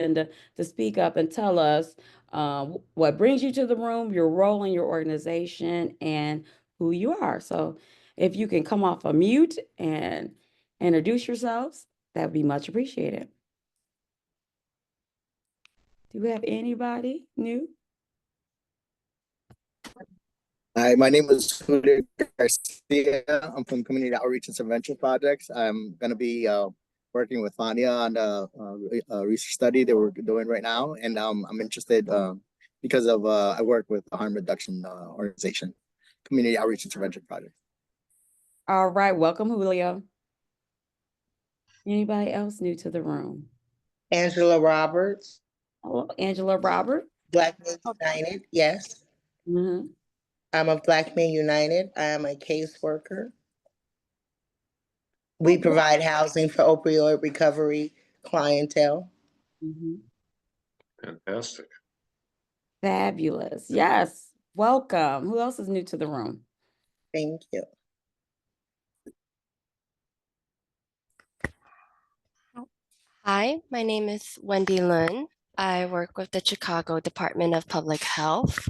to speak up and tell us what brings you to the room, your role in your organization, and who you are. So if you can come off a mute and introduce yourselves, that would be much appreciated. Do we have anybody new? Hi, my name is Julio Garcia. I'm from Community Outreach and Intervention Projects. I'm going to be working with Fania on the research study that we're doing right now. And I'm interested because of I work with a harm reduction organization, Community Outreach Intervention Project. All right, welcome, Julio. Anybody else new to the room? Angela Roberts. Hello, Angela Robert. Black Men United, yes. Mm-hmm. I'm of Black Men United. I am a caseworker. We provide housing for opioid recovery clientele. Mm-hmm. Fantastic. Fabulous. Yes. Welcome. Who else is new to the room? Thank you. Hi, my name is Wendy Lin. I work with the Chicago Department of Public Health,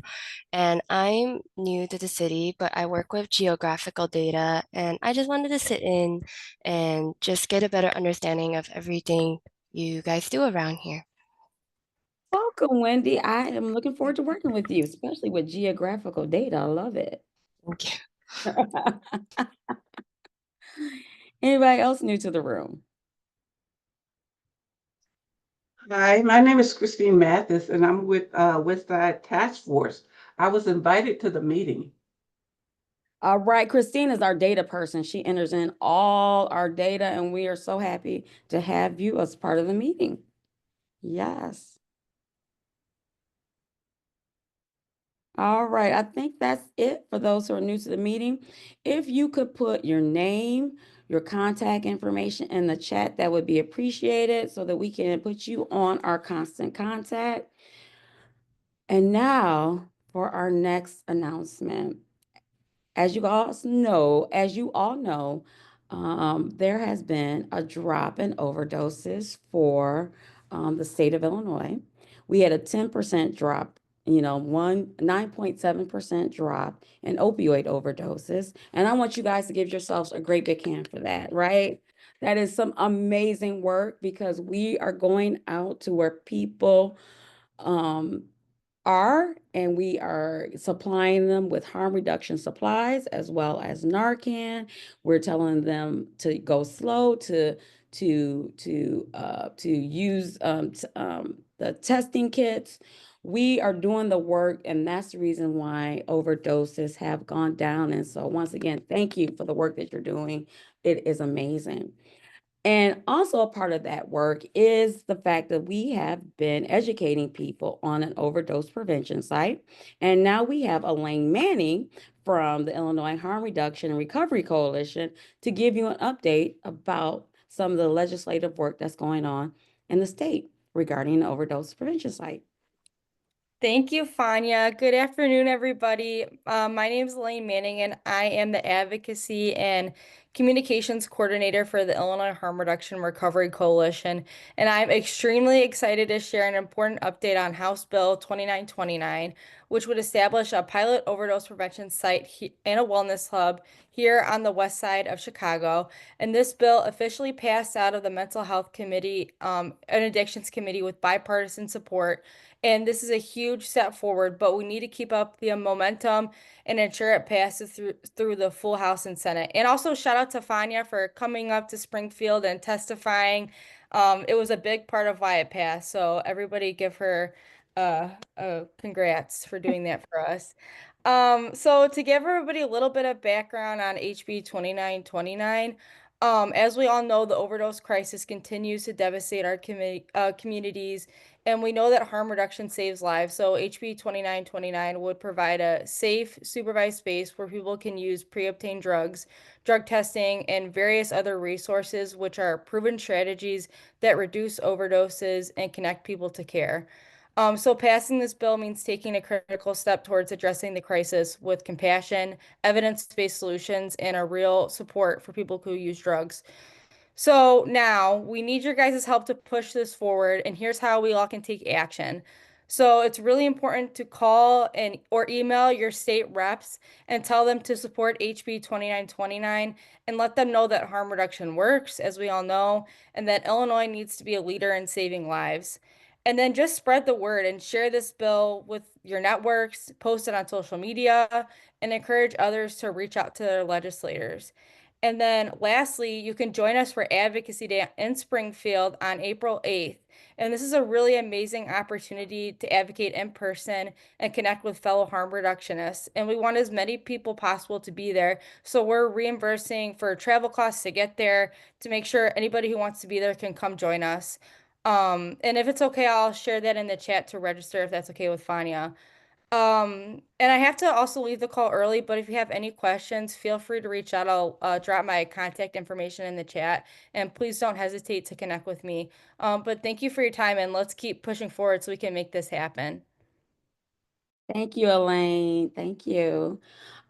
and I'm new to the city, but I work with geographical data, and I just wanted to sit in and just get a better understanding of everything you guys do around here. Welcome, Wendy. I am looking forward to working with you, especially with geographical data. I love it. Thank you. Anybody else new to the room? Hi, my name is Christine Mathis, and I'm with Westside Task Force. I was invited to the meeting. All right, Christine is our data person. She enters in all our data, and we are so happy to have you as part of the meeting. Yes. All right, I think that's it for those who are new to the meeting. If you could put your name, your contact information in the chat, that would be appreciated so that we can put you on our constant contact. And now for our next announcement. As you all know, there has been a drop in overdoses for the state of Illinois. We had a 10% drop, 9.7% drop in opioid overdoses. And I want you guys to give yourselves a great big hand for that, right? That is some amazing work because we are going out to where people are, and we are supplying them with harm reduction supplies as well as Narcan. We're telling them to go slow, to use the testing kits. We are doing the work, and that's the reason why overdoses have gone down. And so once again, thank you for the work that you're doing. It is amazing. And also a part of that work is the fact that we have been educating people on an overdose prevention site. And now we have Elaine Manning from the Illinois Harm Reduction and Recovery Coalition to give you an update about some of the legislative work that's going on in the state regarding the overdose prevention site. Thank you, Fania. Good afternoon, everybody. My name is Elaine Manning, and I am the Advocacy and Communications Coordinator for the Illinois Harm Reduction and Recovery Coalition. And I'm extremely excited to share an important update on House Bill 2929, which would establish a pilot overdose prevention site and a wellness hub here on the west side of Chicago. And this bill officially passed out of the Mental Health Committee and Addictions Committee with bipartisan support. And this is a huge step forward, but we need to keep up the momentum and ensure it passes through the full House and Senate. And also shout out to Fania for coming up to Springfield and testifying. It was a big part of why it passed. So everybody give her congrats for doing that for us. So to give everybody a little bit of background on HB 2929, as we all know, the overdose crisis continues to devastate our communities, and we know that harm reduction saves lives. So HB 2929 would provide a safe, supervised space where people can use pre-obtained drugs, drug testing, and various other resources, which are proven strategies that reduce overdoses and connect people to care. So passing this bill means taking a critical step towards addressing the crisis with compassion, evidence-based solutions, and a real support for people who use drugs. So now we need your guys' help to push this forward, and here's how we all can take action. So it's really important to call and or email your state reps and tell them to support HB 2929 and let them know that harm reduction works, as we all know, and that Illinois needs to be a leader in saving lives. And then just spread the word and share this bill with your networks, post it on social media, and encourage others to reach out to their legislators. And then lastly, you can join us for Advocacy Day in Springfield on April 8th. And this is a really amazing opportunity to advocate in person and connect with fellow harm reductionists. And we want as many people possible to be there. So we're reimbursing for travel costs to get there to make sure anybody who wants to be there can come join us. And if it's okay, I'll share that in the chat to register if that's okay with Fania. And I have to also leave the call early, but if you have any questions, feel free to reach out. I'll drop my contact information in the chat, and please don't hesitate to connect with me. But thank you for your time, and let's keep pushing forward so we can make this happen. Thank you, Elaine. Thank you.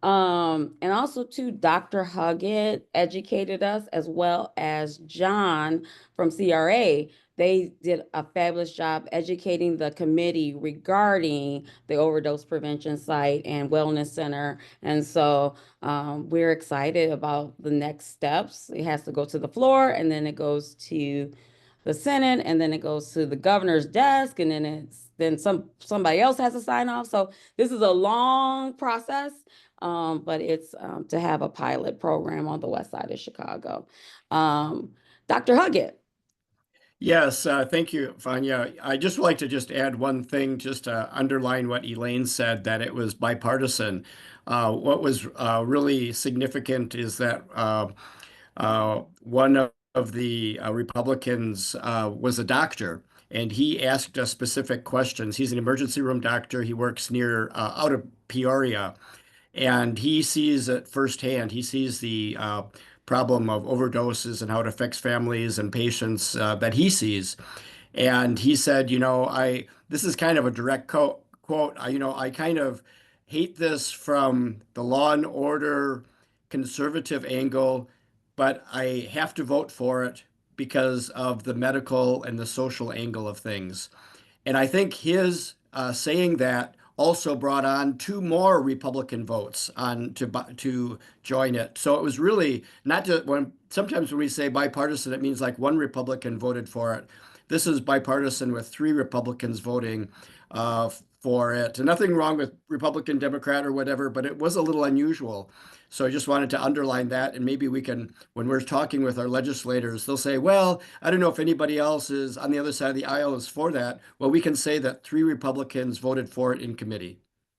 And also too, Dr. Huggett educated us as well as John from CRA. They did a fabulous job educating the committee regarding the overdose prevention site and wellness center. And so we're excited about the next steps. It has to go to the floor and then it goes to the Senate, and then it goes to the governor's desk, and then somebody else has to sign off. So this is a long process, but it's to have a pilot program on the west side of Chicago. Dr. Huggett. Yes, thank you, Fania. I just would like to just add one thing, just to underline what Elaine said, that it was bipartisan. What was really significant is that one of the Republicans was a doctor, and he asked us specific questions. He's an emergency room doctor. He works near out of Peoria, and he sees it firsthand. He sees the problem of overdoses and how it affects families and patients that he sees. And he said, this is kind of a direct quote. I kind of hate this from the law and order conservative angle, but I have to vote for it because of the medical and the social angle of things. And I think his saying that also brought on two more Republican votes on to join it. So it was really not just sometimes when we say bipartisan, it means like one Republican voted for it. This is bipartisan with three Republicans voting for it. And nothing wrong with Republican, Democrat, or whatever, but it was a little unusual. So I just wanted to underline that, and maybe we can, when we're talking with our legislators, they'll say, well, I don't know if anybody else is on the other side of the aisle is for that. Well, we can say that three Republicans voted for it in committee.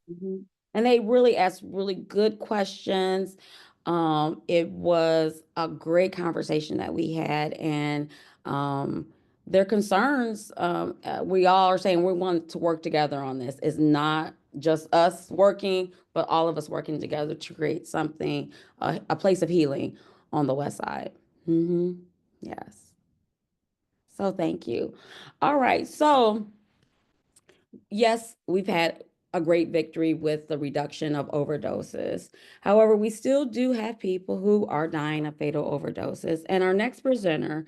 Mm-hmm. And they really asked really good questions. It was a great conversation that we had, and their concerns, we all are saying we want to work together on this. It's not just us working, but all of us working together to create something, a place of healing on the west side. Mm-hmm. Yes. So thank you. All right. So yes, we've had a great victory with the reduction of overdoses. However, we still do have people who are dying of fatal overdoses. And our next presenter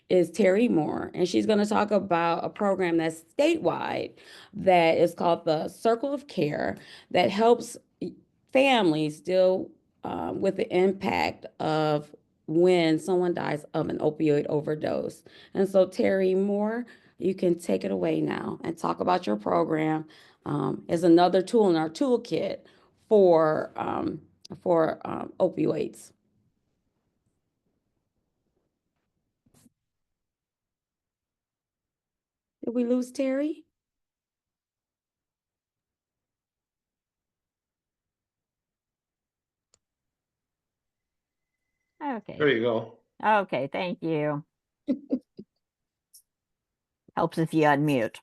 is Teri Moore, and she's going to talk about a program that's statewide that is called the Circle of Care that helps families deal with the impact of when someone dies of an opioid overdose. And so Teri Moore, you can take it away now and talk about your program. Is another tool in our toolkit for opioids. Did we lose Teri? There Okay. you go. Okay, thank you. Helps if you unmute.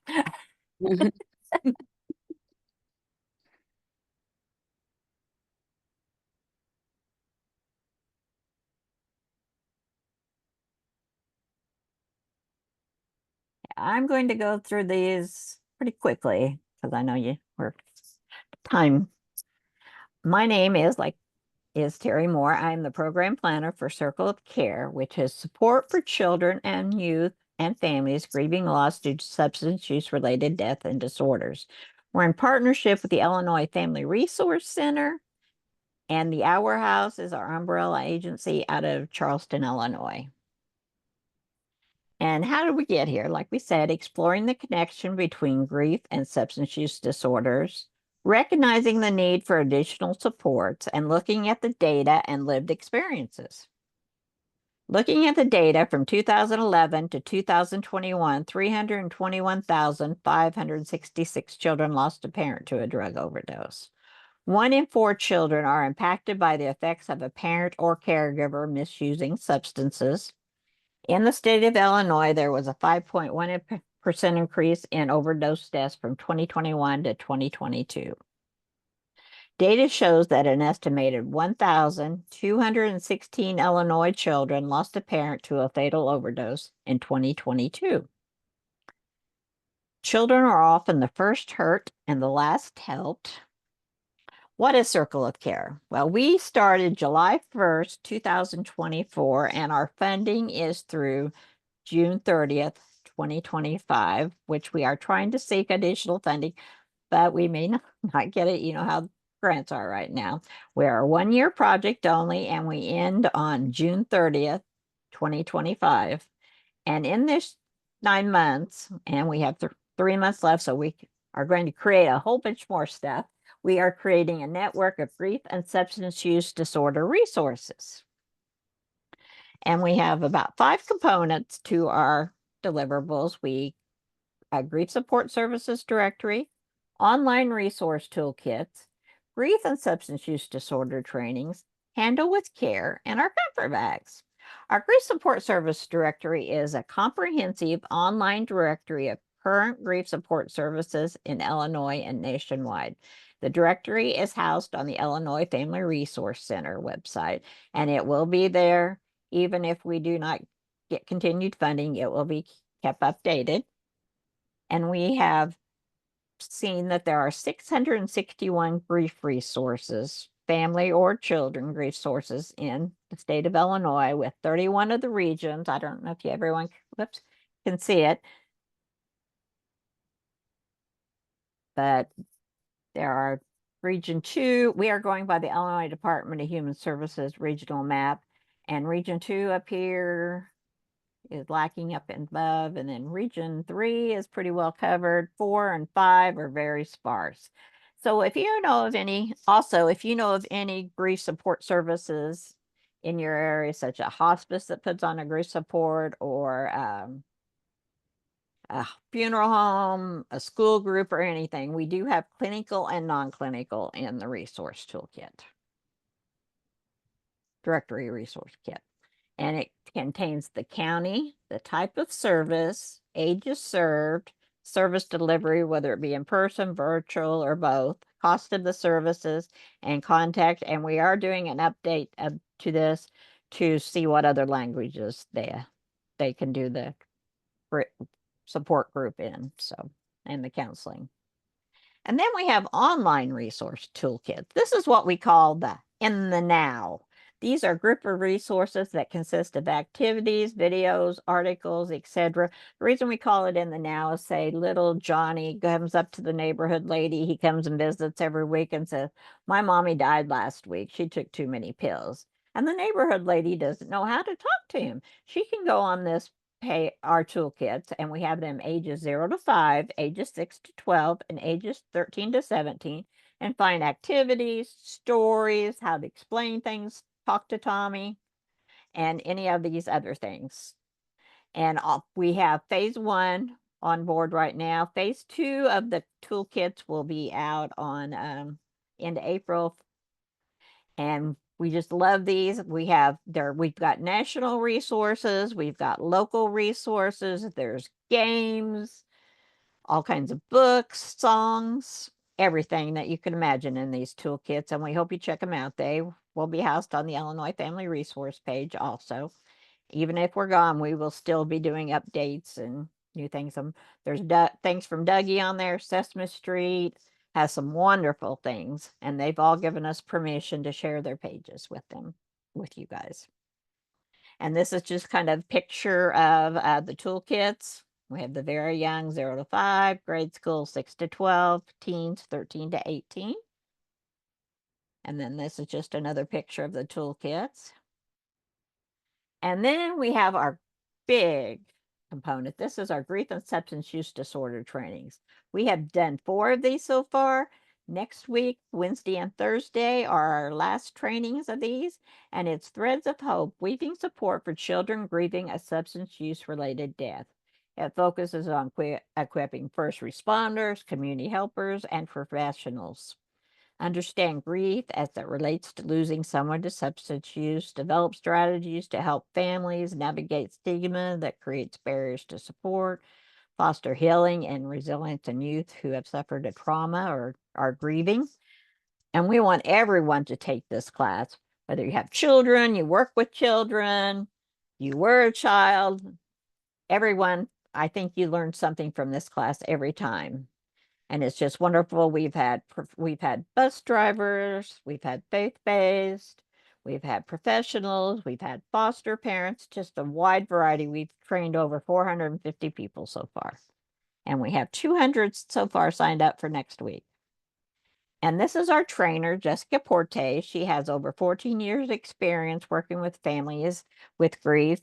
I'm going to go through these pretty quickly because I know you were time. My name is, like is Teri Moore. I'm the program planner for Circle of Care, which is support for children and youth and families grieving loss due to substance use related death and disorders. We're in partnership with the Illinois Family Resource Center, and the Our House is our umbrella agency out of Charleston, Illinois. And how did we get here? Like we said, exploring the connection between grief and substance use disorders, recognizing the need for additional supports, and looking at the data and lived experiences. Looking at the data from 2011 to 2021, 321,566 children lost a parent to a drug overdose. 1 in 4 children are impacted by the effects of a parent or caregiver misusing substances. In the state of Illinois, there was a 5.1% increase in overdose deaths from 2021 to 2022. Data shows that an estimated 1,216 Illinois children lost a parent to a fatal overdose in 2022. Children are often the first hurt and the last helped. What is Circle of Care? Well, we started July 1st, 2024, and our funding is through June 30th, 2025, which we are trying to seek additional funding, but we may not get it. You know how grants are right now. We are a 1-year project only, and we end on June 30th, 2025. And in this 9 months, and we have 3 months left, so we are going to create a whole bunch more stuff. We are creating a network of grief and substance use disorder resources. And we have about 5 components to our deliverables. We grief support services directory, online resource toolkits, grief and substance use disorder trainings, handle with care, and our comfort bags. Our grief support service directory is a comprehensive online directory of current grief support services in Illinois and nationwide. The directory is housed on the Illinois Family Resource Center website, and it will be there even if we do not get continued funding. It will be kept updated. And we have seen that there are 661 grief resources, family or children grief sources in the state of Illinois, with 31 of the regions. I don't know if everyone can see it, but there are Region 2. We are going by the Illinois Department of Human Services regional map, and Region 2 up here is lacking up and above, and then Region 3 is pretty well covered. 4 and 5 are very sparse. So if you know of any, also, if you know of any grief support services in your area, such a hospice that puts on a grief support, or a funeral home, a school group, or anything, we do have clinical and non-clinical in the resource toolkit, directory resource kit. And it contains the county, the type of service, ages served, service delivery, whether it be in person, virtual, or both, cost of the services, and contact. And we are doing an update to this to see what other languages they can do the support group in, so, and the counseling. And then we have online resource toolkits. This is what we call the in the now. These are group of resources that consist of activities, videos, articles, etc. The reason we call it in the now is, say, little Johnny comes up to the neighborhood lady. He comes and visits every week and says, "My mommy died last week. She took too many pills." And the neighborhood lady doesn't know how to talk to him. She can go on this our toolkits, and we have them ages 0 to 5, ages 6 to 12, and ages 13 to 17, and find activities, stories, how to explain things, talk to Tommy, and any of these other things. And we have phase 1 on board right now. Phase 2 of the toolkits will be out on into April, and we just love these. We've got national resources, we've got local resources, there's games, all kinds of books, songs, everything that you can imagine in these toolkits, and we hope you check them out. They will be housed on the Illinois Family Resource page also. Even if we're gone, we will still be doing updates and new things. There's things from Dougie on there, Sesame Street, has some wonderful things, and they've all given us permission to share their pages with you guys. And this is just kind of a picture of the toolkits. We have the very young, 0 to 5, grade school, 6 to 12, teens, 13 to 18. And then this is just another picture of the toolkits. And then we have our big component. This is our grief and substance use disorder trainings. We have done 4 of these so far. Next week, Wednesday and Thursday, are our last trainings of these, and it's Threads of Hope, weaving support for children grieving a substance use-related death. It focuses on equipping first responders, community helpers, and professionals. Understand grief as it relates to losing someone to substance use, develop strategies to help families navigate stigma that creates barriers to support, foster healing and resilience in youth who have suffered a trauma or are grieving. And we want everyone to take this class, whether you have children, you work with children, you were a child, everyone. I think you learn something from this class every time. And it's just wonderful. We've had bus drivers, we've had faith-based, we've had professionals, we've had foster parents, just a wide variety. We've trained over 450 people so far. And we have 200 so far signed up for next week. And this is our trainer, Jessica Porte. She has over 14 years experience working with families with grief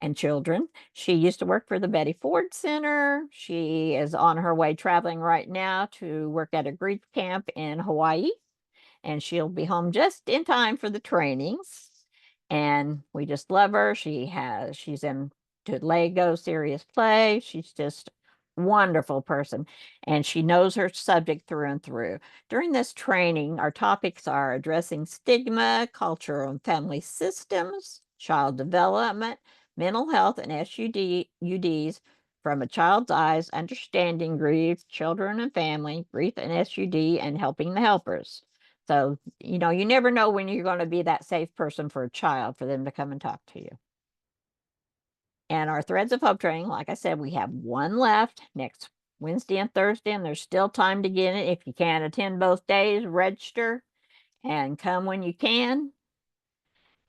and children. She used to work for the Betty Ford Center. She is on her way traveling right now to work at a grief camp in Hawaii, and she'll be home just in time for the trainings. And we just love her. She's into Lego serious play. She's just a wonderful person, and she knows her subject through and through. During this training, our topics are addressing stigma, cultural and family systems, child development, mental health, and UDs from a child's eyes, understanding grief, children and family, grief and SUD, and helping the helpers. So, you never know when you're going to be that safe person for a child for them to come and talk to you. And our Threads of Hope training, like I said, we have 1 left next Wednesday and Thursday, and there's still time to get it. If you can't attend both days, register and come when you can.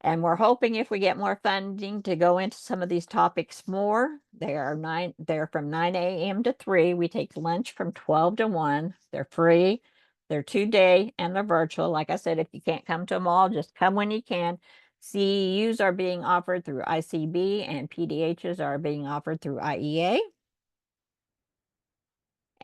And we're hoping if we get more funding to go into some of these topics more. They're from 9 a.m. to 3. We take lunch from 12 to 1. They're free. They're 2-day and they're virtual. Like I said, if you can't come to them all, just come when you can. CEUs are being offered through ICB and PDHs are being offered through IEA.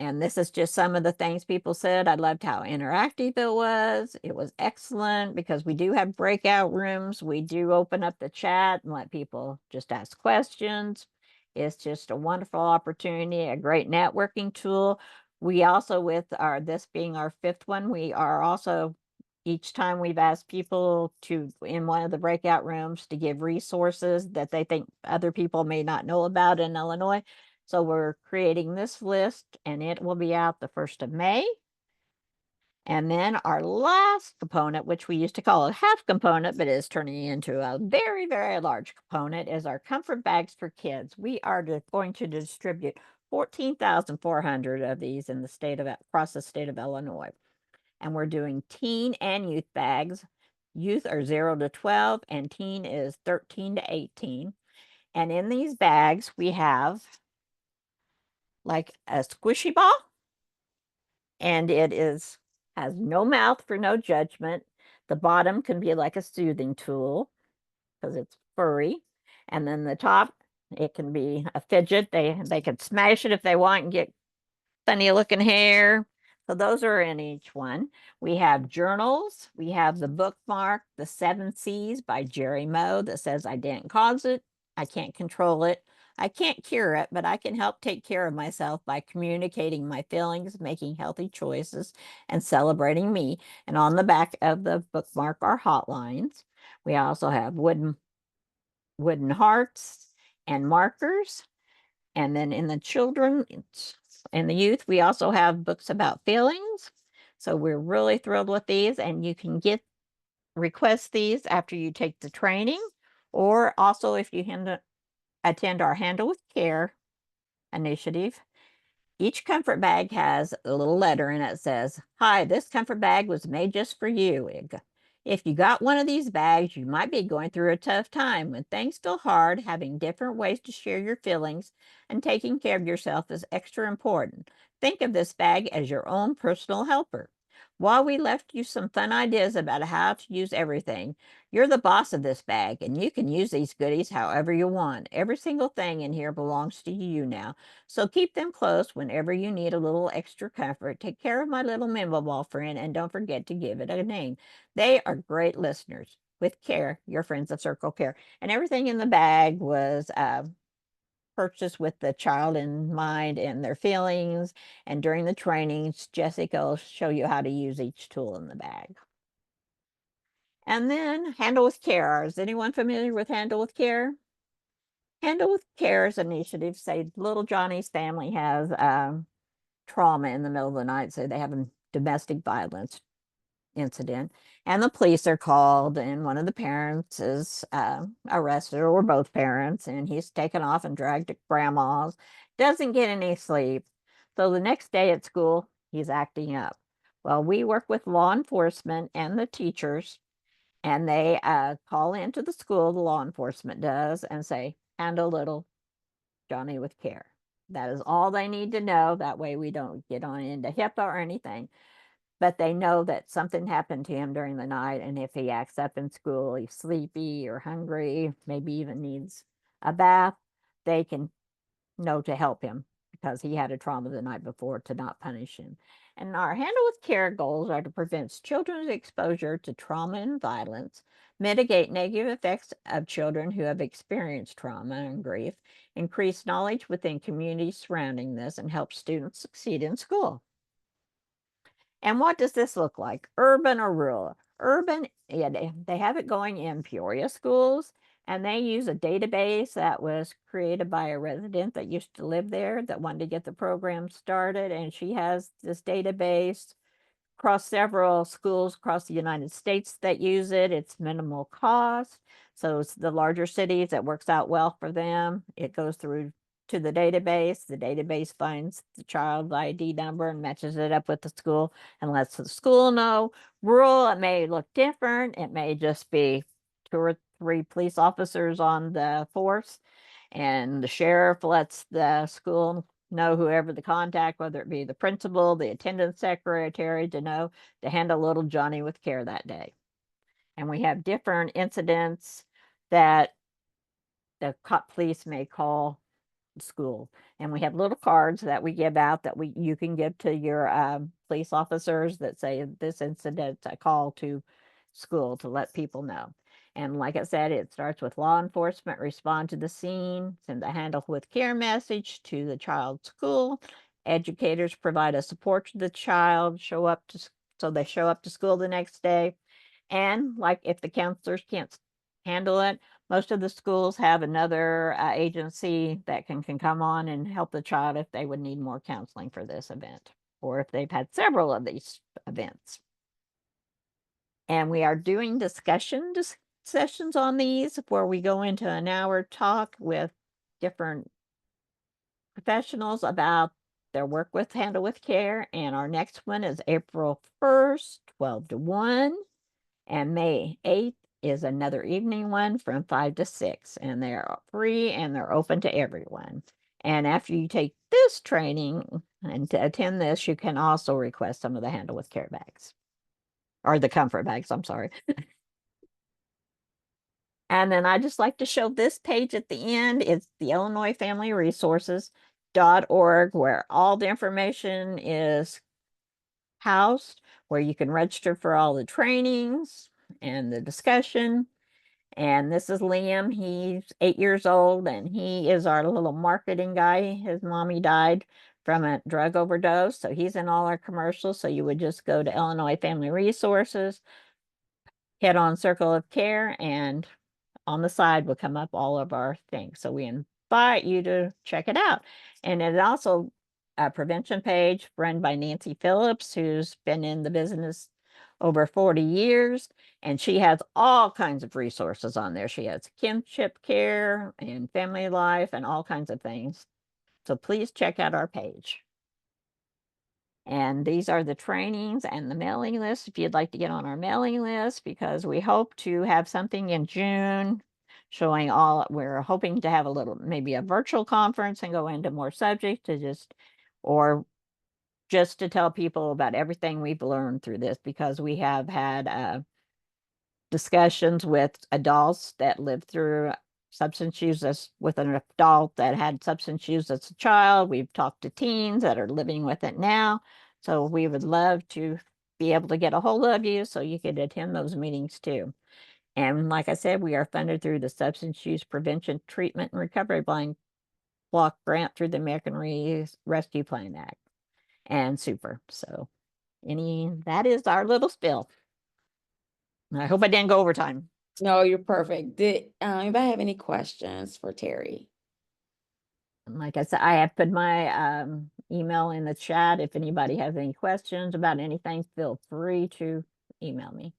And this is just some of the things people said. I loved how interactive it was. It was excellent because we do have breakout rooms. We do open up the chat and let people just ask questions. It's just a wonderful opportunity, a great networking tool. We also, with this being our 5th one, we are also, each time we've asked people to, in one of the breakout rooms, to give resources that they think other people may not know about in Illinois. So we're creating this list, and it will be out the 1st of May. And then our last component, which we used to call a half component, but is turning into a very, very large component, is our comfort bags for kids. We are going to distribute 14,400 of these in across the state of Illinois. And we're doing teen and youth bags. Youth are 0 to 12, and teen is 13 to 18. And in these bags, we have like a squishy ball, and it has no mouth for no judgment. The bottom can be like a soothing tool because it's furry, and then the top, it can be a fidget. They can smash it if they want and get funny looking hair. So those are in each one. We have journals. We have the bookmark, The 7 C's by Jerry Moe, that says, I didn't cause it, I can't control it, I can't cure it, but I can help take care of myself by communicating my feelings, making healthy choices, and celebrating me. And on the back of the bookmark are hotlines. We also have wooden hearts and markers. And then in the children and the youth, we also have books about feelings. So we're really thrilled with these, and you can request these after you take the training, or also if you attend our Handle with Care initiative. Each comfort bag has a little letter in it that says, "Hi, this comfort bag was made just for you." If you got one of these bags, you might be going through a tough time. When things feel hard, having different ways to share your feelings and taking care of yourself is extra important. Think of this bag as your own personal helper. While we left you some fun ideas about how to use everything, you're the boss of this bag, and you can use these goodies however you want. Every single thing in here belongs to you now. So keep them close whenever you need a little extra comfort. Take care of my little memo ball friend, and don't forget to give it a name. They are great listeners. With care, your friends of Circle Care. And everything in the bag was purchased with the child in mind and their feelings. And during the trainings, Jessica will show you how to use each tool in the bag. And then Handle with Care. Is anyone familiar with Handle with Care? Handle with Care's initiative say little Johnny's family has trauma in the middle of the night, so they have a domestic violence incident, and the police are called, and one of the parents is arrested, or both parents, and he's taken off and dragged to grandma's. Doesn't get any sleep. So the next day at school, he's acting up. Well, we work with law enforcement and the teachers, and they call into the school, the law enforcement does, and say, "Handle little Johnny with care." That is all they need to know. That way we don't get on into HIPAA or anything. But they know that something happened to him during the night, and if he acts up in school, he's sleepy or hungry, maybe even needs a bath, they can know to help him because he had a trauma the night before, to not punish him. And our Handle with Care goals are to prevent children's exposure to trauma and violence, mitigate negative effects of children who have experienced trauma and grief, increase knowledge within communities surrounding this, and help students succeed in school. And what does this look like? Urban or rural? Urban, yeah, they have it going in Peoria schools, and they use a database that was created by a resident that used to live there that wanted to get the program started. And she has this database across several schools across the United States that use it. It's minimal cost. So it's the larger cities, that works out well for them. It goes through to the database. The database finds the child ID number and matches it up with the school and lets the school know. Rural, it may look different. It may just be 2 or 3 police officers on the force, and the sheriff lets the school know whoever the contact, whether it be the principal, the attendance secretary, to know to handle little Johnny with care that day. And we have different incidents that the police may call school, and we have little cards that we give out that you can give to your police officers that say this incident, a call to school, to let people know. And like I said, it starts with law enforcement respond to the scene, send the Handle with Care message to the child's school. Educators provide a support to the child, so they show up to school the next day. And like if the counselors can't handle it, most of the schools have another agency that can come on and help the child if they would need more counseling for this event, or if they've had several of these events. And we are doing discussion sessions on these, where we go into an hour talk with different professionals about their work with Handle with Care. And our next one is April 1st, 12 to 1. And May 8th is another evening one from 5 to 6. And they're free and they're open to everyone. And after you take this training and to attend this, you can also request some of the Handle with Care bags. Or the comfort bags, I'm sorry. And then I just like to show this page at the end. It's the Illinois Family Resources.org, where all the information is housed, where you can register for all the trainings and the discussion. And this is Liam. He's 8 years old, and he is our little marketing guy. His mommy died from a drug overdose, so he's in all our commercials. So you would just go to Illinois Family Resources, hit on Circle of Care, and on the side will come up all of our things. So we invite you to check it out. And it also a prevention page run by Nancy Phillips, who's been in the business over 40 years, and she has all kinds of resources on there. She has kinship care and family life and all kinds of things. So please check out our page. And these are the trainings and the mailing list if you'd like to get on our mailing list, because we hope to have something in June showing all, we're hoping to have a little, maybe a virtual conference and go into more subjects to just, or just to tell people about everything we've learned through this, because we have had discussions with adults that lived through substance use as with an adult that had substance use as a child. We've talked to teens that are living with it now. So we would love to be able to get a hold of you so you could attend those meetings too. And like I said, we are funded through the Substance Use Prevention, Treatment, and Recovery Block Grant through the American Rescue Plan Act and super. So that is our little spill. I hope I didn't go over time. No, you're perfect. Did anybody have any questions for Teri? And like I said, I have put my email in the chat. If anybody has any questions about anything, feel free to email me.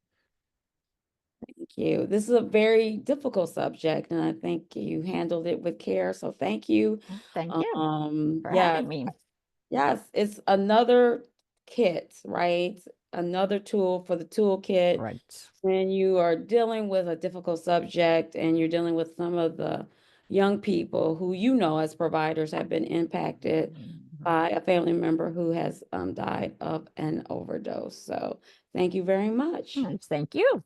Thank you. This is a very difficult subject, and I think you handled it with care. So thank you. Thank you for Yeah, having me. yes, it's another kit, right? Another tool for the toolkit. Right. When you are dealing with a difficult subject and you're dealing with some of the young people who you know as providers have been impacted by a family member who has died of an overdose. So thank you very much. Thank you.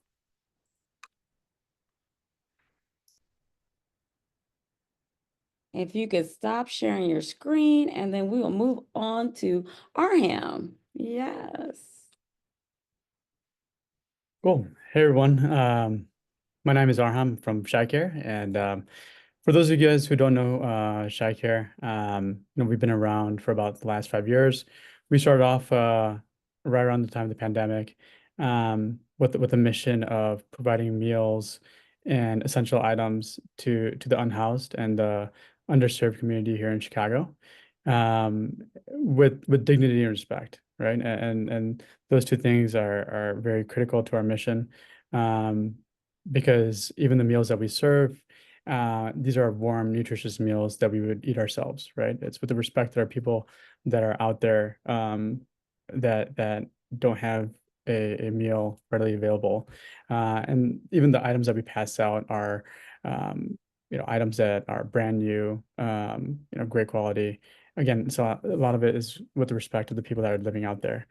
If you could stop sharing your screen, and then we will move on to Arham. Yes. Cool. Hey everyone. My name is Arham from ShyCare, and for those of you guys who don't know ShyCare, we've been around for about the last 5 years. We started off right around the time of the pandemic with a mission of providing meals and essential items to the unhoused and the underserved community here in Chicago, with dignity and respect, right? And those two things are very critical to our mission, because even the meals that we serve, these are warm, nutritious meals that we would eat ourselves, right? It's with the respect that our people that are out there that don't have a meal readily available. And even the items that we pass out are items that are brand new, great quality. Again, so a lot of it is with the respect of the people that are living out there.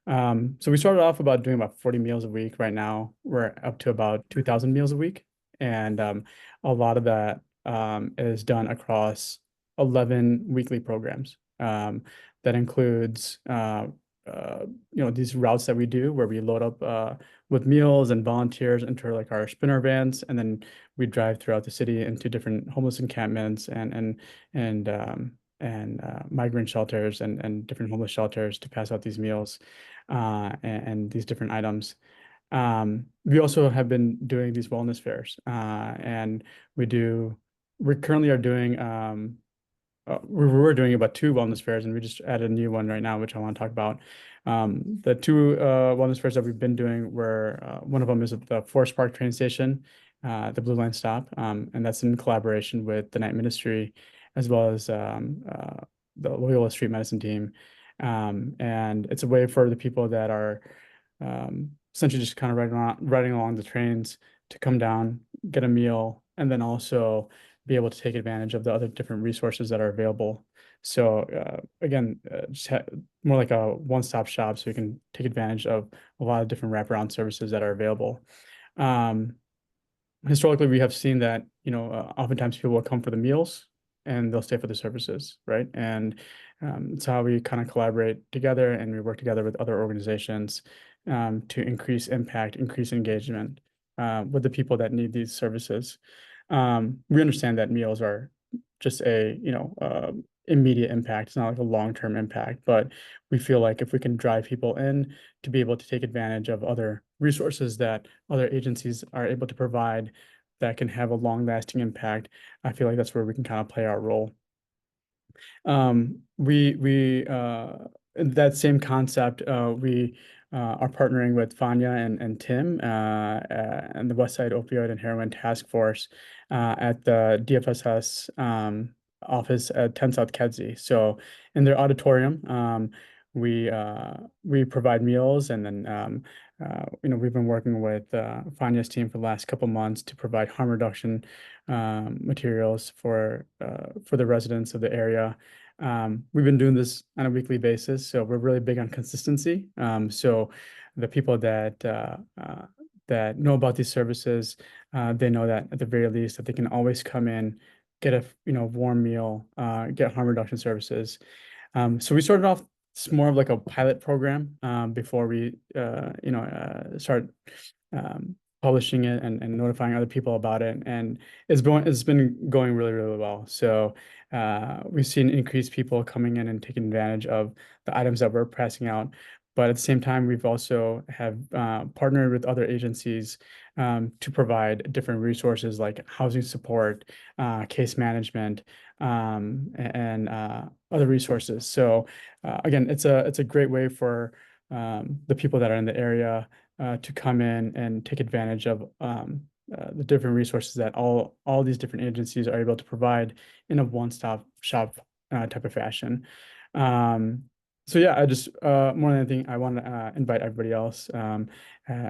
So we started off about doing about 40 meals a week. Right now, we're up to about 2,000 meals a week. And a lot of that is done across 11 weekly programs. That includes these routes that we do where we load up with meals and volunteers into like our spinner vans, and then we drive throughout the city into different homeless encampments and migrant shelters and different homeless shelters to pass out these meals and these different items. We also have been doing these wellness fairs, and we currently are doing we were doing about 2 wellness fairs, and we just added a new one right now, which I want to talk about. The 2 wellness fairs that we've been doing were one of them is at the Forest Park train station, the Blue Line stop, and that's in collaboration with the Night Ministry as well as the Loyola Street Medicine team. And it's a way for the people that are essentially just kind of riding along the trains to come down, get a meal, and then also be able to take advantage of the other different resources that are available. So again, just more like a one-stop shop, so you can take advantage of a lot of different wraparound services that are available. Historically, we have seen that, oftentimes people will come for the meals and they'll stay for the services, right? And it's how we kind of collaborate together, and we work together with other organizations to increase impact, increase engagement with the people that need these services. We understand that meals are just a immediate impact. It's not like a long-term impact, but we feel like if we can drive people in to be able to take advantage of other resources that other agencies are able to provide that can have a long-lasting impact, I feel like that's where we can kind of play our role. In that same concept, we are partnering with Fania and Tim and the West Side Opioid and Heroin Task Force at the DFSS office at 10 South Kedzie. So in their auditorium, we provide meals, and then we've been working with Fanya's team for the last couple months to provide harm reduction materials for the residents of the area. We've been doing this on a weekly basis, so we're really big on consistency. So the people that know about these services, they know that at the very least that they can always come in, get a warm meal, get harm reduction services. So we started off more of like a pilot program before we start publishing it and notifying other people about it, and it's been going really, really well. So we've seen increased people coming in and taking advantage of the items that we're passing out. But at the same time, we've also have partnered with other agencies to provide different resources like housing support, case management, and other resources. So again, it's a great way for the people that are in the area to come in and take advantage of the different resources that all these different agencies are able to provide in a one-stop shop type of fashion. So yeah, I just more than anything, I want to invite everybody else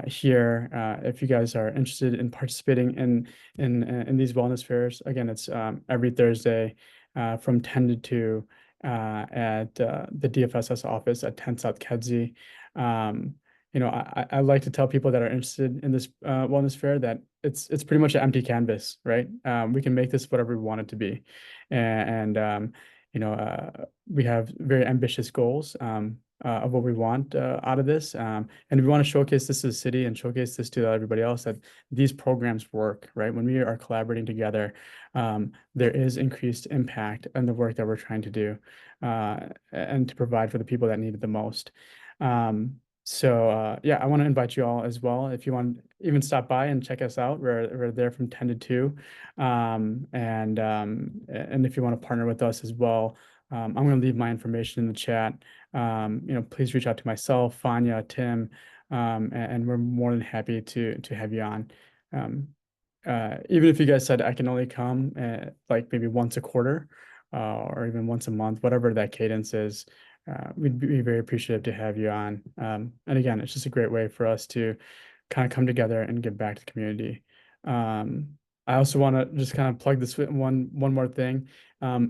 here if you guys are interested in participating in these wellness fairs. Again, it's every Thursday from 10 to 2 at the DFSS office at 10 South Kedzie. I like to tell people that are interested in this wellness fair that it's pretty much an empty canvas, right? We can make this whatever we want it to be, and we have very ambitious goals of what we want out of this, and we want to showcase this to the city and showcase this to everybody else that these programs work, right? When we are collaborating together, there is increased impact in the work that we're trying to do and to provide for the people that need it the most. So yeah, I want to invite you all as well. If you want, even stop by and check us out. We're there from 10 to 2. And if you want to partner with us as well, I'm going to leave my information in the chat. Please reach out to myself, Fanya, Tim, and we're more than happy to have you on. Even if you guys said I can only come like maybe once a quarter or even once a month, whatever that cadence is, we'd be very appreciative to have you on. And again, it's just a great way for us to kind of come together and give back to the community. I also want to just kind of plug this one more thing.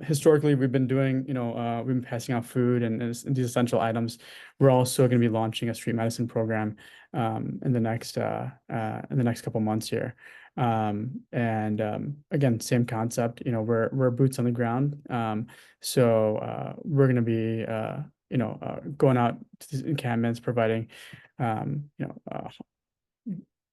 Historically, we've been doing, we've been passing out food and these essential items. We're also going to be launching a street medicine program in the next couple months here. Again, same concept. We're boots on the ground. So we're going to be going out to these encampments, providing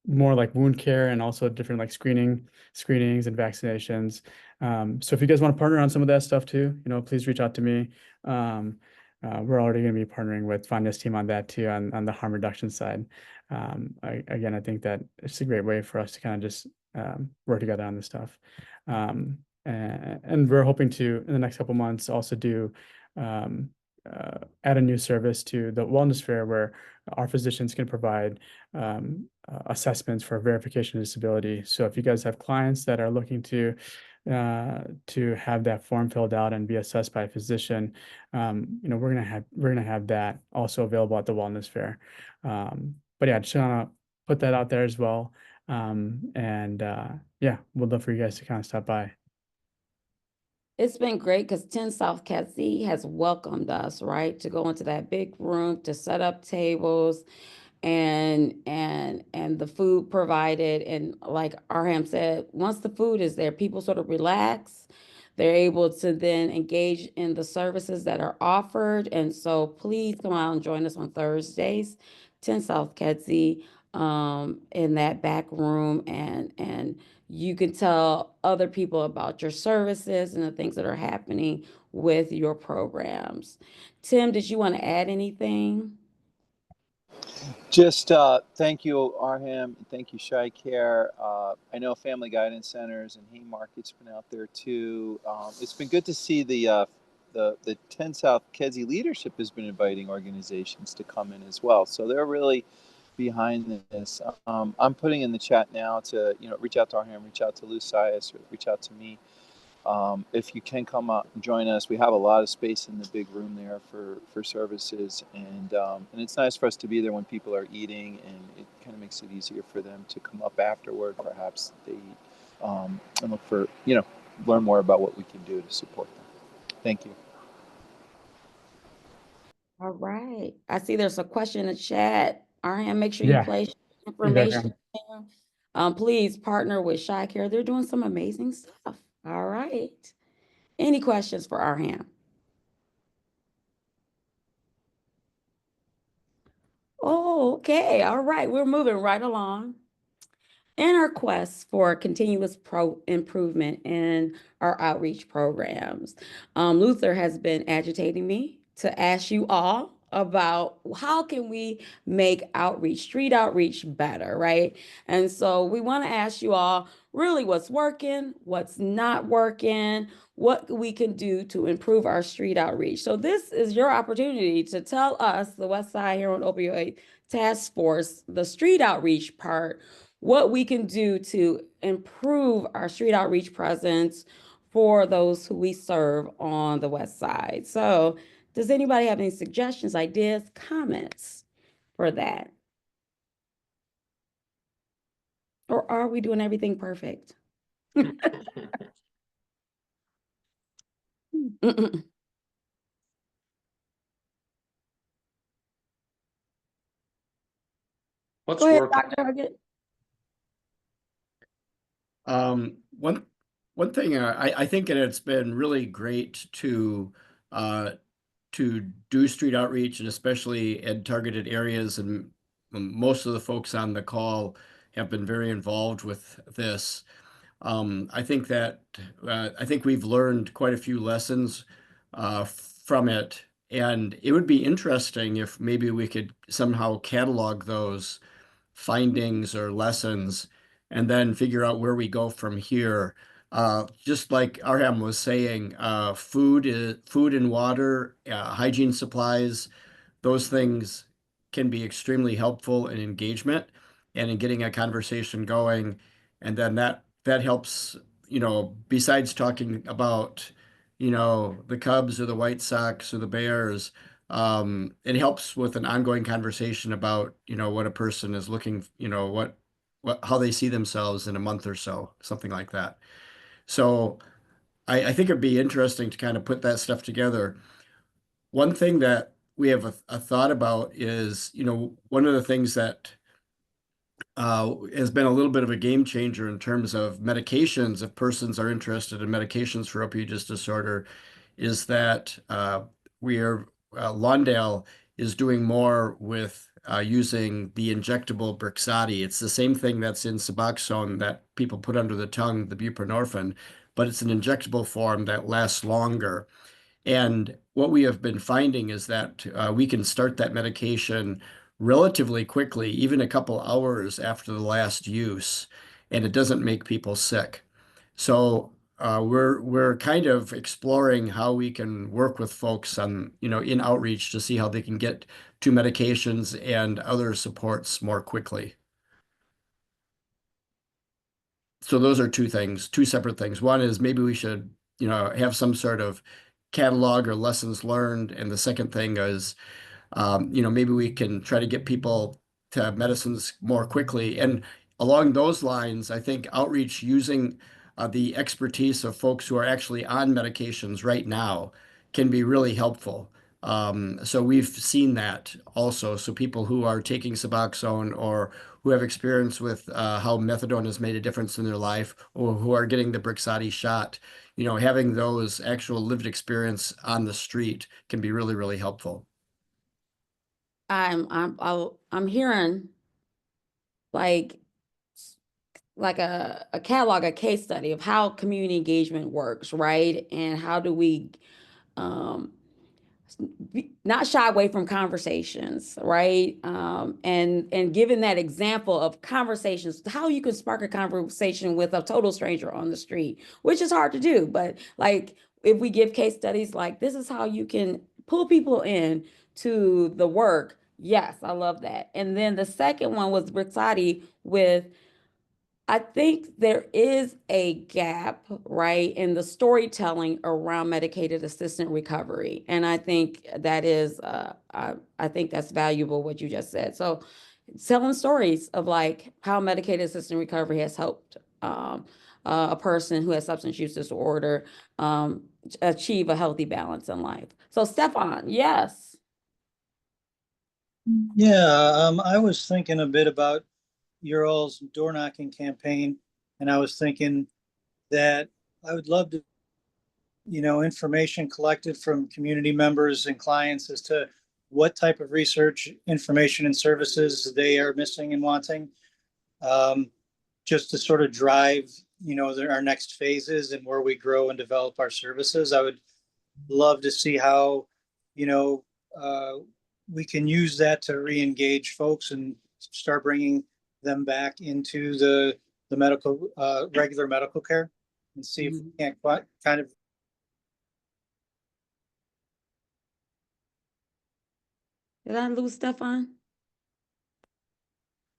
more like wound care and also different like screenings and vaccinations. So if you guys want to partner on some of that stuff too, please reach out to me. We're already going to be partnering with Fanya's team on that too, on the harm reduction side. I think that it's a great way for us to kind of just work together on this stuff. And we're hoping to, in the next couple months, also do add a new service to the wellness fair where our physicians can provide assessments for verification of disability. So if you guys have clients that are looking to have that form filled out and be assessed by a physician, we're gonna have that also available at the wellness fair. But yeah, just wanna put that out there as well. Yeah, we'd love for you guys to kind of stop by. It's been great because 10 South Kedzie has welcomed us, right? To go into that big room, to set up tables and the food provided. And like Arham said, once the food is there, people sort of relax. They're able to then engage in the services that are offered. And so please come out and join us on Thursdays, 10 South Kedzie, in that back room, and you can tell other people about your services and the things that are happening with your programs. Tim, did you want to add anything? Just thank you, Arham. Thank you, Shy Care. I know Family Guidance Centers and Haymarket's been out there too. It's been good to see the 10 South Kedzie leadership has been inviting organizations to come in as well. So they're really behind this. I'm putting in the chat now to reach out to Arham, reach out to Lucius, or reach out to me. If you can come out and join us, we have a lot of space in the big room there for services, and it's nice for us to be there when people are eating, and it kind of makes it easier for them to come up afterward. Perhaps they eat, and look for, learn more about what we can do to support them. Thank you. All right. I see there's a question in the chat. Arham, make sure you Yeah, place exactly. information. Please partner with Shy Care. They're doing some amazing stuff. All right. Any questions for Arham? Oh, okay. All right. We're moving right along. In our quest for continuous improvement in our outreach programs, Luther has been agitating me to ask you all about how can we make outreach, street outreach better, right? And so we want to ask you all really what's working, what's not working, what we can do to improve our street outreach. So this is your opportunity to tell us, the West Side Heroin Opioid Task Force, the street outreach part, what we can do to improve our street outreach presence for those who we serve on the West Side. So does anybody have any suggestions, ideas, comments for that? Or are we doing everything perfect? What's Go ahead, working? Dr. Huggett. One thing I think that it's been really great to do street outreach, and especially in targeted areas, and most of the folks on the call have been very involved with this. I think we've learned quite a few lessons from it, and it would be interesting if maybe we could somehow catalog those findings or lessons and then figure out where we go from here. Just like Arham was saying, food and water, hygiene supplies, those things can be extremely helpful in engagement and in getting a conversation going. And then that helps, besides talking about, the Cubs or the White Sox or the Bears, it helps with an ongoing conversation about, what a person is looking, how they see themselves in a month or so, something like that. So I think it'd be interesting to kind of put that stuff together. One thing that we have a thought about is, one of the things that has been a little bit of a game changer in terms of medications, if persons are interested in medications for opioid use disorder, is that Lawndale is doing more with using the injectable Brixadi. It's the same thing that's in Suboxone that people put under the tongue, the buprenorphine, but it's an injectable form that lasts longer. And what we have been finding is that we can start that medication relatively quickly, even a couple hours after the last use, and it doesn't make people sick. So we're kind of exploring how we can work with folks on, in outreach to see how they can get to medications and other supports more quickly. So those are two separate things. One is maybe we should, have some sort of catalog or lessons learned. And the second thing is, maybe we can try to get people to medicines more quickly. And along those lines, I think outreach using the expertise of folks who are actually on medications right now can be really helpful. So we've seen that also. So people who are taking Suboxone or who have experience with how methadone has made a difference in their life, or who are getting the Brixadi shot, having those actual lived experience on the street can be really, really helpful. I'm hearing like a catalog, a case study of how community engagement works, right? And how do we not shy away from conversations, right? And given that example of conversations, how you can spark a conversation with a total stranger on the street, which is hard to do. But like, if we give case studies like this is how you can pull people in to the work. Yes, I love that. And then the second one was Brixadi with I think there is a gap, right, in the storytelling around medicated assistant recovery. And I think that is, I think that's valuable what you just said. So telling stories of like how medicated assistant recovery has helped a person who has substance use disorder achieve a healthy balance in life. So Stefan, yes. Yeah, I was thinking a bit about your all's door knocking campaign, and I was thinking that I would love to, information collected from community members and clients as to what type of research, information, and services they are missing and wanting, just to sort of drive, our next phases and where we grow and develop our services. I would love to see how, uh, we can use that to re-engage folks and start bringing them back into the medical, regular medical care, and see if we can't kind of. Did I lose Stefan?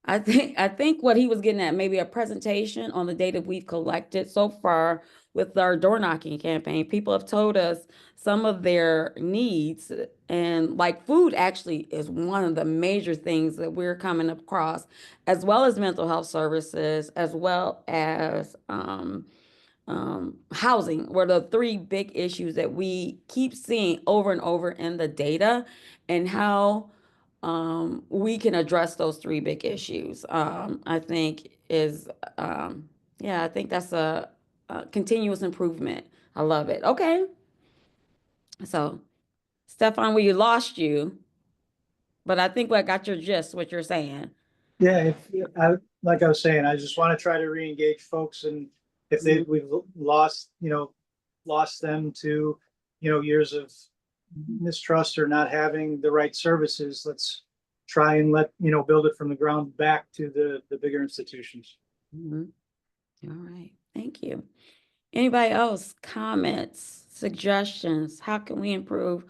I think what he was getting at, maybe a presentation on the data we've collected so far with our door knocking campaign. People have told us some of their needs, and like food actually is one of the major things that we're coming across, as well as mental health services, as well as housing, were the three big issues that we keep seeing over and over in the data, and how we can address those three big issues. I think is, yeah, I think that's a continuous improvement. I love it. Okay. So, Stefan, we lost you, but I think I got your gist, what you're saying. Yeah, like I was saying, I just want to try to re-engage folks, and if we've lost, lost them to, years of mistrust or not having the right services, let's try and build it from the ground back to the bigger institutions. All right, thank you. Anybody else, comments, suggestions? How can we improve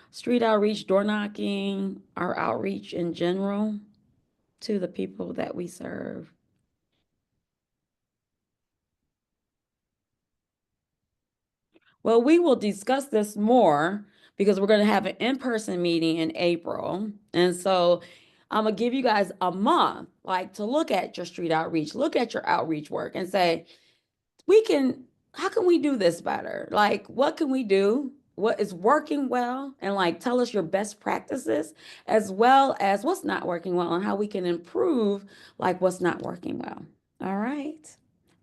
street outreach, door knocking, our outreach in general to the people that we serve? Well, we will discuss this more because we're going to have an in-person meeting in April. And so I'm going to give you guys a month, like, to look at your street outreach, look at your outreach work and say, how can we do this better? Like, what can we do? What is working well? And like, tell us your best practices, as well as what's not working well and how we can improve, like, what's not working well. All right.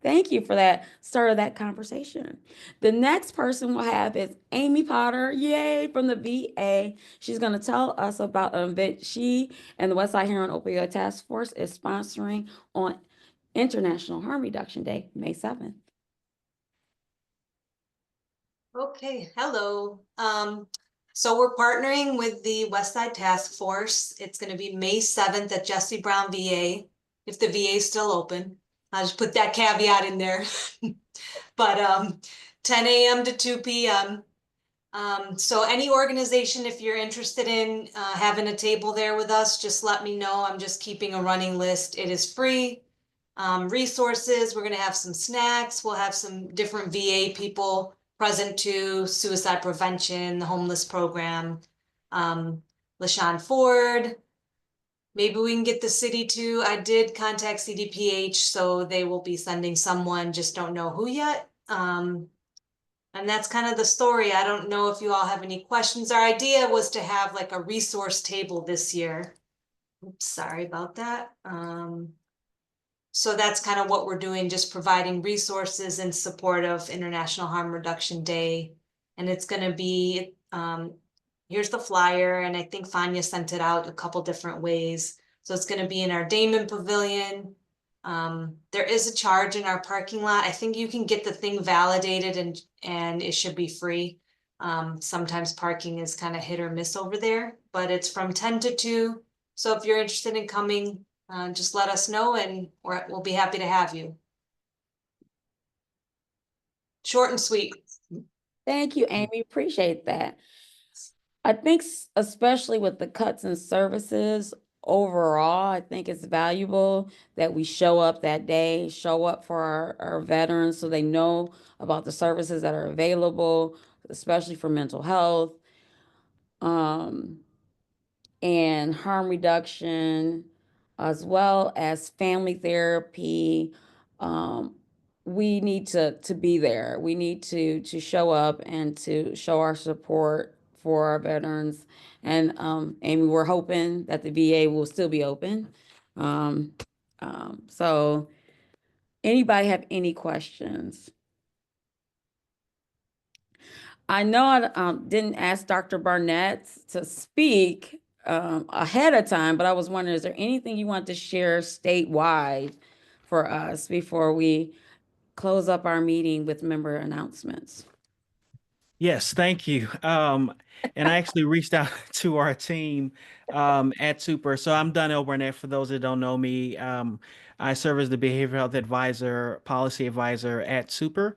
Thank you for that start of that conversation. The next person we'll have is Aimee Potter, yay, from the VA. She's going to tell us about an event she and the Westside Heroin Opioid Task Force is sponsoring on International Harm Reduction Day, May 7th. Okay, hello. So we're partnering with the Westside Task Force. It's going to be May 7th at Jesse Brown VA, if the VA is still open. I'll just put that caveat in there. But 10 a.m. to 2 p.m. So any organization, if you're interested in having a table there with us, just let me know. I'm just keeping a running list. It is free. Resources, we're going to have some snacks. We'll have some different VA people present too, suicide prevention, the homeless program, LaShawn Ford. Maybe we can get the city too. I did contact CDPH, so they will be sending someone, just don't know who yet. And that's kind of the story. I don't know if you all have any questions. Our idea was to have like a resource table this year. Oops, sorry about that. So that's kind of what we're doing, just providing resources in support of International Harm Reduction Day. And it's going to be, here's the flyer, and I think Fania sent it out a couple different ways. So it's going to be in our Damon Pavilion. There is a charge in our parking lot. I think you can get the thing validated and it should be free. Sometimes parking is kind of hit or miss over there, but it's from 10 to 2. So if you're interested in coming, just let us know and we'll be happy to have you. Short and sweet. Thank you, Aimee. Appreciate that. I think especially with the cuts in services overall, I think it's valuable that we show up that day, show up for our veterans so they know about the services that are available, especially for mental health, and harm reduction, as well as family therapy. We need to be there. We need to show up and to show our support for our veterans. And Aimee, we're hoping that the VA will still be open. So anybody have any questions? I know I didn't ask Dr. Barnett to speak ahead of time, but I was wondering, is there anything you want to share statewide for us before we close up our meeting with member announcements? Yes, thank you. And I actually reached out to our team at Super. So I'm Donnell Burnett, for those that don't know me. I serve as the behavioral health advisor, policy advisor at Super.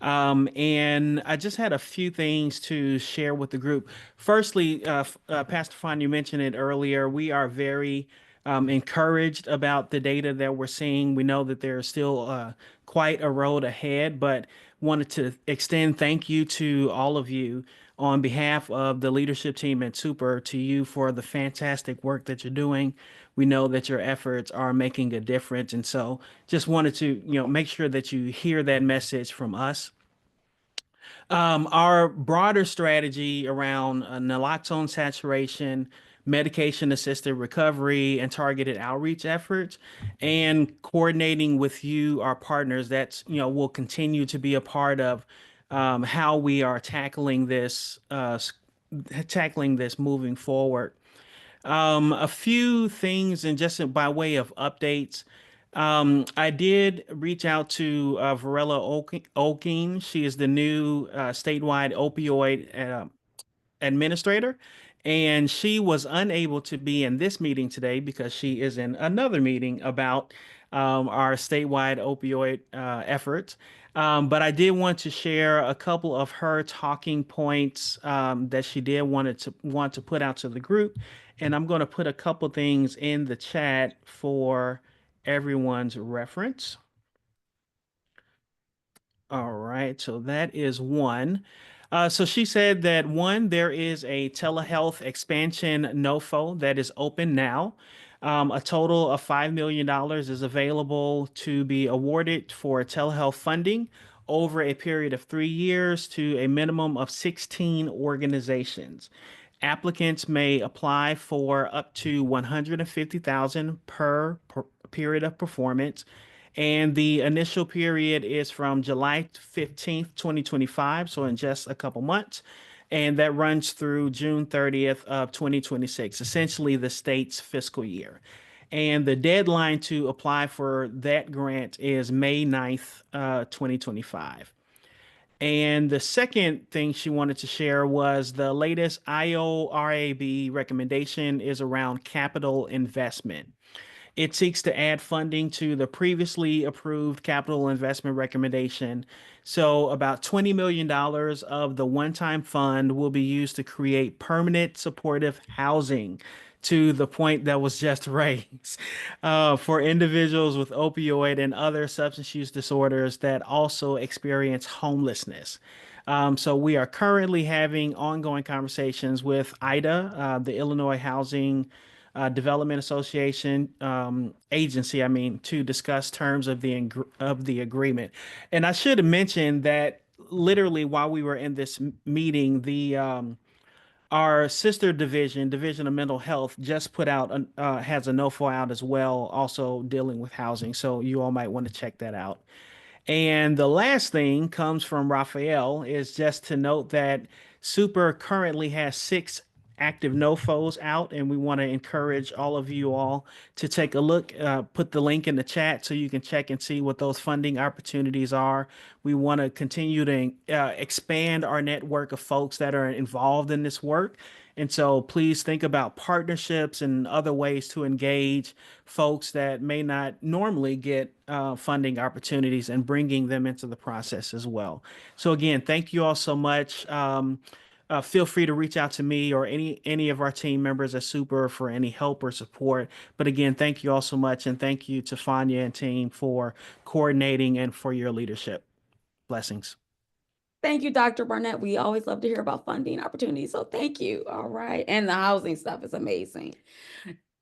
And I just had a few things to share with the group. Firstly, Pastor Fon, you mentioned it earlier. We are very encouraged about the data that we're seeing. We know that there's still quite a road ahead, but wanted to extend thank you to all of you on behalf of the leadership team at Super, to you for the fantastic work that you're doing. We know that your efforts are making a difference. And so just wanted to, make sure that you hear that message from us. Our broader strategy around naloxone saturation, medication-assisted recovery, and targeted outreach efforts, and coordinating with you, our partners, that's, will continue to be a part of how we are tackling this moving forward. A few things, and just by way of updates. I did reach out to Varela Olking. She is the new statewide opioid administrator, and she was unable to be in this meeting today because she is in another meeting about our statewide opioid efforts. But I did want to share a couple of her talking points that she did want to put out to the group, and I'm going to put a couple things in the chat for everyone's reference. All right, so that is one. So she said that one, there is a telehealth expansion NOFO that is open now. A total of $5 million is available to be awarded for telehealth funding over a period of 3 years to a minimum of 16 organizations. Applicants may apply for up to $150,000 per period of performance. And the initial period is from July 15th, 2025, so in just a couple months. And that runs through June 30th of 2026, essentially the state's fiscal year. And the deadline to apply for that grant is May 9th, 2025. And the second thing she wanted to share was the latest IORAB recommendation is around capital investment. It seeks to add funding to the previously approved capital investment recommendation. So about $20 million of the one-time fund will be used to create permanent supportive housing, to the point that was just raised, for individuals with opioid and other substance use disorders that also experience homelessness. So we are currently having ongoing conversations with IDA, the Illinois Housing Development Association agency, to discuss terms of the agreement. And I should have mentioned that literally while we were in this meeting, our sister division of mental health, just put out has a NOFO out as well, also dealing with housing. So you all might want to check that out. And the last thing comes from Raphael, is just to note that Super currently has 6 active NOFOs out, and we want to encourage all of you all to take a look, put the link in the chat so you can check and see what those funding opportunities are. We want to continue to expand our network of folks that are involved in this work. And so please think about partnerships and other ways to engage folks that may not normally get funding opportunities, and bringing them into the process as well. So again, thank you all so much. feel free to reach out to me or any of our team members at Super for any help or support. But again, thank you all so much, and thank you to Fania and team for coordinating and for your leadership. Blessings. Thank you, Dr. Barnett. We always love to hear about funding opportunities, so thank you. All right, and the housing stuff is amazing.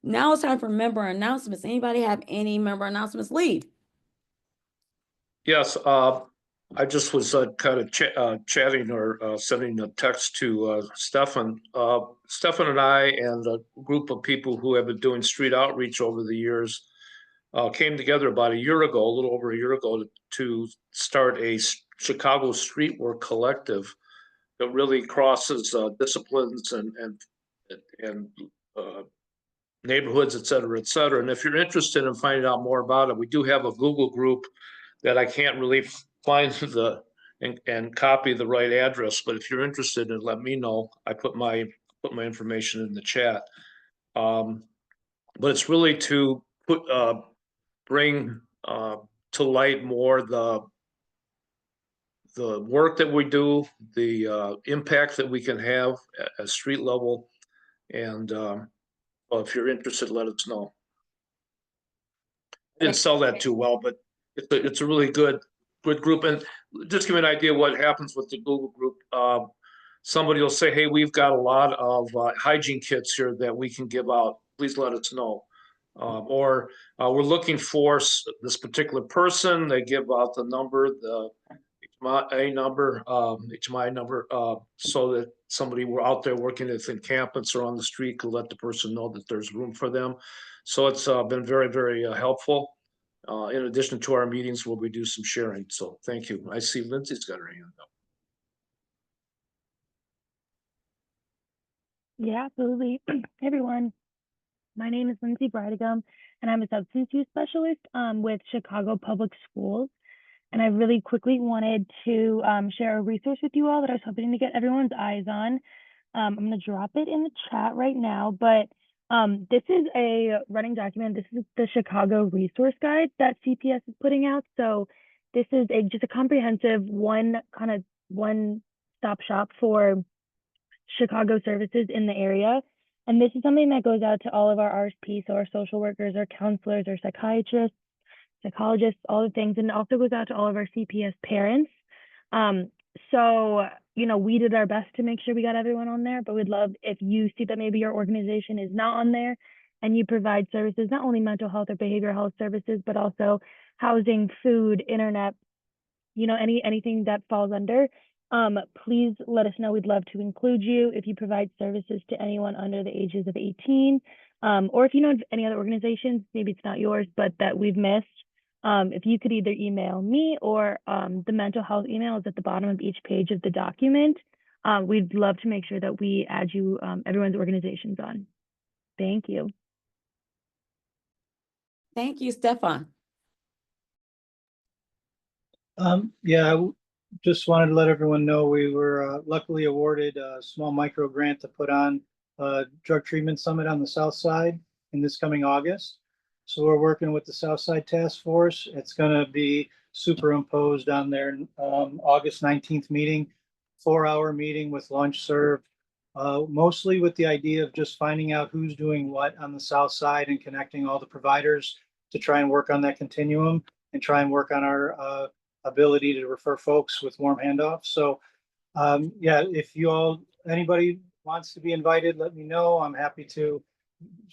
Now it's time for member announcements. Anybody have any member announcements? Lead. Yes, I just was kind of chatting or sending a text to Stefan. Stefan and I and a group of people who have been doing street outreach over the years came together about a year ago, a little over a year ago, to start a Chicago streetwork collective that really crosses disciplines and neighborhoods, et cetera, et cetera. And if you're interested in finding out more about it, we do have a Google group that I can't really find and copy the right address. But if you're interested, in let me know. I put my information in the chat. But it's really to bring to light more the work that we do, the impact that we can have at street level, and well, if you're interested, let us know. I didn't sell that too well, but it's a really good group. And just give me an idea what happens with the Google group. Somebody will say, hey, we've got a lot of hygiene kits here that we can give out. Please let us know. Or we're looking for this particular person. They give out the number, the HMI number, so that somebody were out there working at the campus or on the street could let the person know that there's room for them. So it's been very, very helpful. In addition to our meetings where we do some sharing. So thank you. I see Lindsay's got her hand up. Yeah, absolutely. Hey, everyone. My name is Lindsay Bridegum, and I'm a substance use specialist with Chicago Public Schools. And I really quickly wanted to share a resource with you all that I was hoping to get everyone's eyes on. I'm going to drop it in the chat right now, but this is a running document. This is the Chicago Resource Guide that CPS is putting out. So this is just a comprehensive one-stop shop for Chicago services in the area. And this is something that goes out to all of our RSPs, so our social workers, our counselors, our psychiatrists, psychologists, all the things, and it also goes out to all of our CPS parents. So, we did our best to make sure we got everyone on there, but we'd love if you see that maybe your organization is not on there and you provide services, not only mental health or behavioral health services, but also housing, food, internet, anything that falls under. Please let us know. We'd love to include you if you provide services to anyone under the ages of 18, or if you know of any other organizations, maybe it's not yours, but that we've missed. If you could either email me or the mental health email is at the bottom of each page of the document. We'd love to make sure that we add you, everyone's organizations on. Thank you. Thank you, Stefan. Yeah, I just wanted to let everyone know we were luckily awarded a small micro grant to put on a drug treatment summit on the South Side in this coming August. So we're working with the South Side Task Force. It's going to be superimposed on their August 19th meeting, 4-hour meeting with lunch served, mostly with the idea of just finding out who's doing what on the South Side and connecting all the providers to try and work on that continuum and try and work on our ability to refer folks with warm handoffs. So yeah, if anybody wants to be invited, let me know. I'm happy to.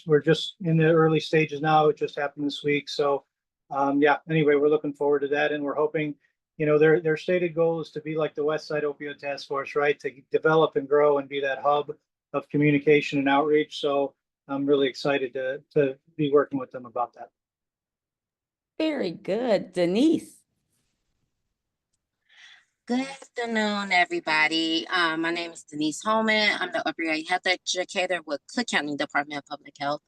We're just in the early stages now. It just happened this week. So yeah, anyway, we're looking forward to that. And we're hoping, their stated goal is to be like the West Side Opioid Task Force, right? To develop and grow and be that hub of communication and outreach. So I'm really excited to be working with them about that. Very good. Denise. Good afternoon, everybody. My name is Denise Holman. I'm the opioid health educator with Cook County Department of Public Health.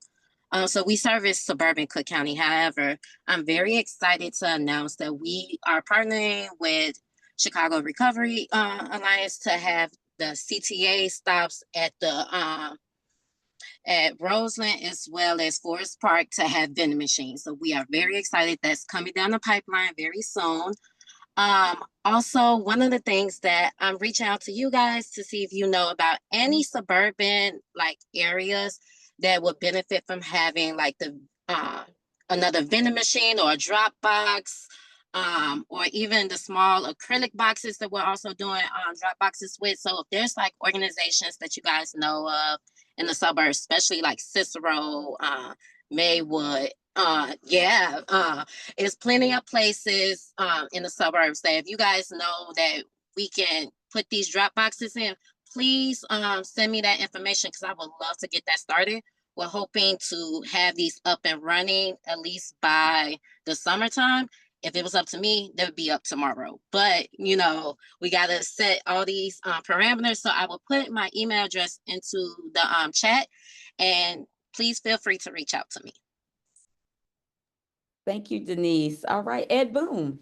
So we service suburban Cook County. However, I'm very excited to announce that we are partnering with Chicago Recovery Alliance to have the CTA stops at the at Roseland as well as Forest Park to have vending machines. So we are very excited. That's coming down the pipeline very soon. Also, one of the things that I'm reaching out to you guys to see if you know about any suburban like areas that would benefit from having like the another vending machine or a drop box, or even the small acrylic boxes that we're also doing drop boxes with. So if there's like organizations that you guys know of in the suburbs, especially like Cicero, Maywood, there's plenty of places in the suburbs that if you guys know that we can put these drop boxes in, please send me that information because I would love to get that started. We're hoping to have these up and running at least by the summertime. If it was up to me, they would be up tomorrow. But, you know, we got to set all these parameters. So I will put my email address into the chat, and please feel free to reach out to me. Thank you, Denise. All right, Ed Boone.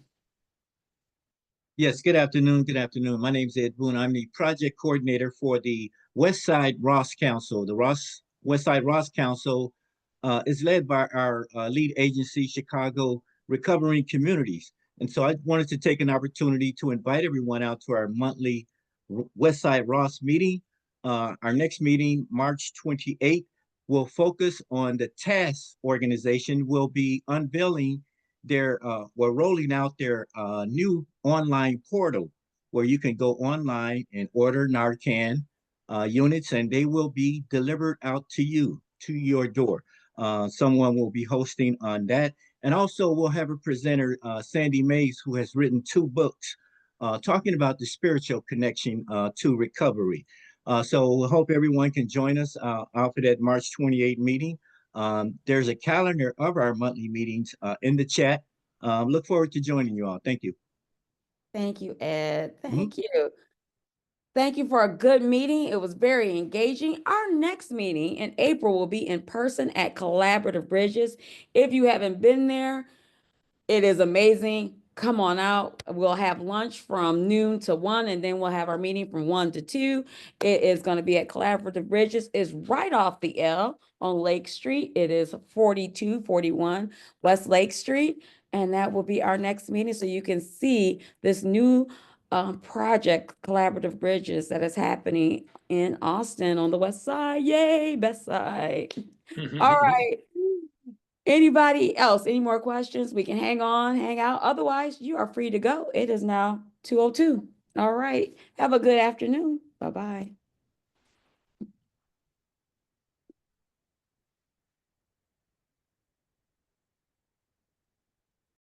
Yes, good afternoon. Good afternoon. My name is Ed Boone. I'm the project coordinator for the West Side Ross Council. The West Side Ross Council is led by our lead agency, Chicago Recovering Communities. And so I wanted to take an opportunity to invite everyone out to our monthly West Side Ross meeting. Our next meeting, March 28th, will focus on the TASK organization. Will be unveiling we're rolling out their new online portal where you can go online and order Narcan units, and they will be delivered out to you, to your door. Someone will be hosting on that. And also we'll have a presenter, Sandy Mays, who has written 2 books talking about the spiritual connection to recovery. So we hope everyone can join us out for that March 28th meeting. There's a calendar of our monthly meetings in the chat. Look forward to joining you all. Thank you. Thank you, Ed. Thank you. Thank you for a good meeting. It was very engaging. Our next meeting in April will be in person at Collaborative Bridges. If you haven't been there, it is amazing. Come on out. We'll have lunch from noon to 1, and then we'll have our meeting from 1 to 2. It is going to be at Collaborative Bridges. It's right off the L on Lake Street. It is 4241 West Lake Street, and that will be our next meeting. So you can see this new project, Collaborative Bridges, that is happening in Austin on the West Side. Yay, Best Side. All right. Anybody else? Any more questions? We can hang on, hang out. Otherwise, you are free to go. It is now 2:02. All right. Have a good afternoon. Bye-bye.